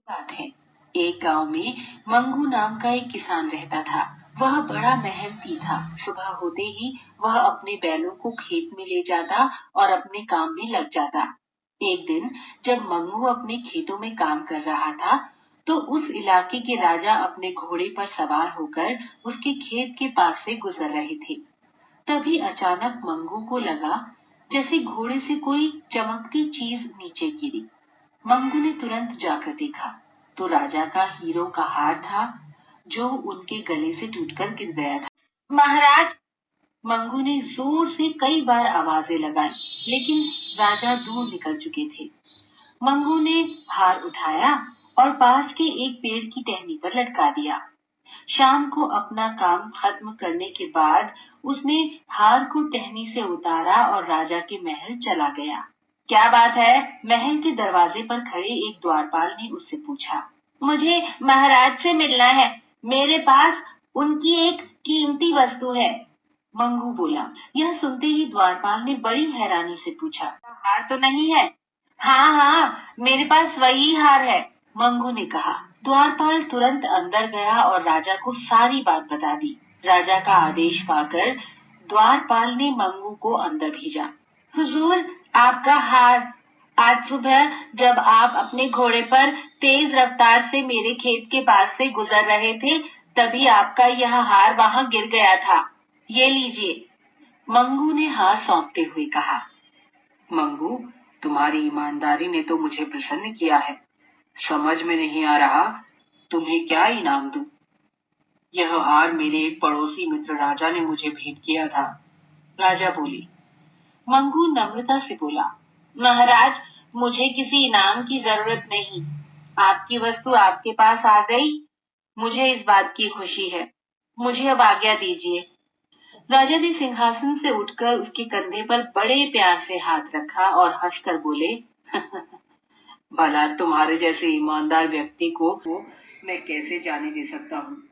बात है। एक गांव में मंगू नाम का एक किसान रहता था। वह बड़ा मेहनती था। सुबह होते ही वह अपने बैलों को खेत में ले जाता और अपने काम में लग जाता। एक दिन जब मंगू अपने खेतों में काम कर रहा था, तो उस इलाके के राजा अपने घोड़े पर सवार होकर उसके खेत के पास से गुजर रहे थे। तभी अचानक मंगू को लगा जैसे घोड़े से कोई चमकती चीज नीचे गिरी। मंगू ने तुरंत जाकर देखा तो राजा का हीरो का हार था, जो उनके गले से टूटकर गिर गया था। महाराज! मंगू ने जोर से कई बार आवाजें लगाई, लेकिन राजा दूर निकल चुके थे। मंगू ने हार उठाया और पास के एक पेड़ की टहनी पर लटका दिया। शाम को अपना काम खत्म करने के बाद उसने हार को टहनी से उतारा और राजा के महल चला गया। क्या बात है? महल के दरवाजे पर खड़े एक द्वारपाल ने उससे पूछा। मुझे महाराज से मिलना है। मेरे पास उनकी एक कीमती वस्तु है। मंगू बोला। यह सुनते ही द्वारपाल ने बड़ी हैरानी से पूछा, हार तो नहीं है? हाँ हाँ, मेरे पास वही हार है, मंगू ने कहा। द्वारपाल तुरंत अंदर गया और राजा को सारी बात बता दी। राजा का आदेश पाकर द्वारपाल ने मंगू को अंदर भेजा। हुजूर, आपका हार। आज सुबह जब आप अपने घोड़े पर तेज रफ्तार से मेरे खेत के पास से गुजर रहे थे, तभी आपका यह हार वहां गिर गया था। ये लीजिए, मंगू ने हार सौंपते हुए कहा। मंगू, तुम्हारी ईमानदारी ने तो मुझे प्रसन्न किया है। समझ में नहीं आ रहा तुम्हें क्या इनाम दूं। यह हार मेरे एक पड़ोसी मित्र राजा ने मुझे भेंट किया था। राजा बोली। मंगू नम्रता से बोला, महाराज, मुझे किसी इनाम की जरूरत नहीं। आपकी वस्तु आपके पास आ गई, मुझे इस बात की खुशी है। मुझे अब आज्ञा दीजिए। राजा ने सिंहासन से उठकर उसके कंधे पर बड़े प्यार से हाथ रखा और हंसकर बोले, भला तुम्हारे जैसे ईमानदार व्यक्ति को मैं कैसे जाने दे सकता हूँ।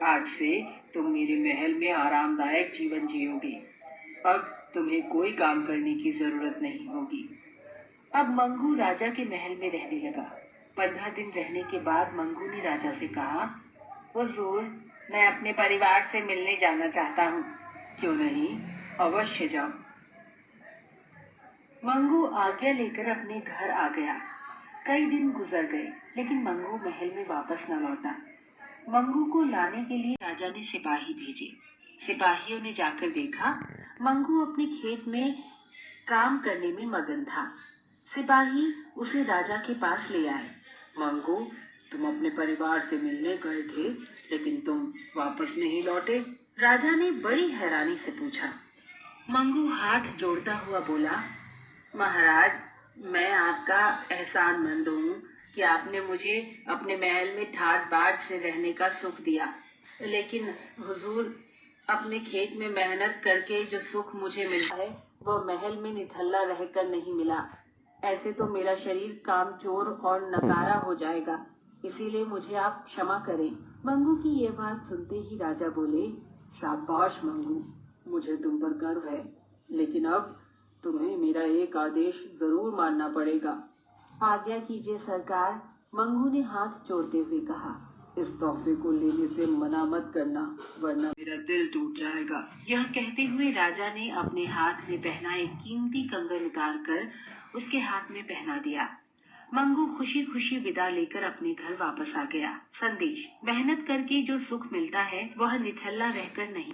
आज से तुम मेरे महल में आरामदायक जीवन जियोगे। अब तुम्हें कोई काम करने की जरूरत नहीं होगी। अब मंगू राजा के महल में रहने लगा। 15 दिन रहने के बाद मंगू ने राजा से कहा, हुजूर, मैं अपने परिवार से मिलने जाना चाहता हूँ। क्यों नहीं, अवश्य जाओ। मंगू आज्ञा लेकर अपने घर आ गया। कई दिन गुजर गए, लेकिन मंगू महल में वापस न लौटा। मंगू को लाने के लिए राजा ने सिपाही भेजे। सिपाहियों ने जाकर देखा, मंगू अपने खेत में काम करने में मगन था। सिपाही उसे राजा के पास ले आए। मंगू, तुम अपने परिवार से मिलने गए थे, लेकिन तुम वापस नहीं लौटे। राजा ने बड़ी हैरानी से पूछा। मंगू हाथ जोड़ता हुआ बोला, महाराज, मैं आपका एहसानमंद हूँ कि आपने मुझे अपने महल में ठाट बाट से रहने का सुख दिया। लेकिन हुजूर, अपने खेत में मेहनत करके जो सुख मुझे मिला है, वह महल में निठल्ला रहकर नहीं मिला। ऐसे तो मेरा शरीर कामचोर और नकारा हो जाएगा। इसीलिए मुझे आप क्षमा करें। मंगू की ये बात सुनते ही राजा बोले, शाबाश मंगू, मुझे तुम पर गर्व है, लेकिन अब तुम्हें मेरा एक आदेश जरूर मानना पड़ेगा। आज्ञा कीजिए सरकार, मंगू ने हाथ जोड़ते हुए कहा। इस तोहफे को लेने से मना मत करना, वरना मेरा दिल टूट जाएगा। यह कहते हुए राजा ने अपने हाथ में पहना एक कीमती कंगन उतार कर उसके हाथ में पहना दिया। मंगू खुशी खुशी विदा लेकर अपने घर वापस आ गया। संदेश: मेहनत करके जो सुख मिलता है वह निठल्ला रहकर नहीं।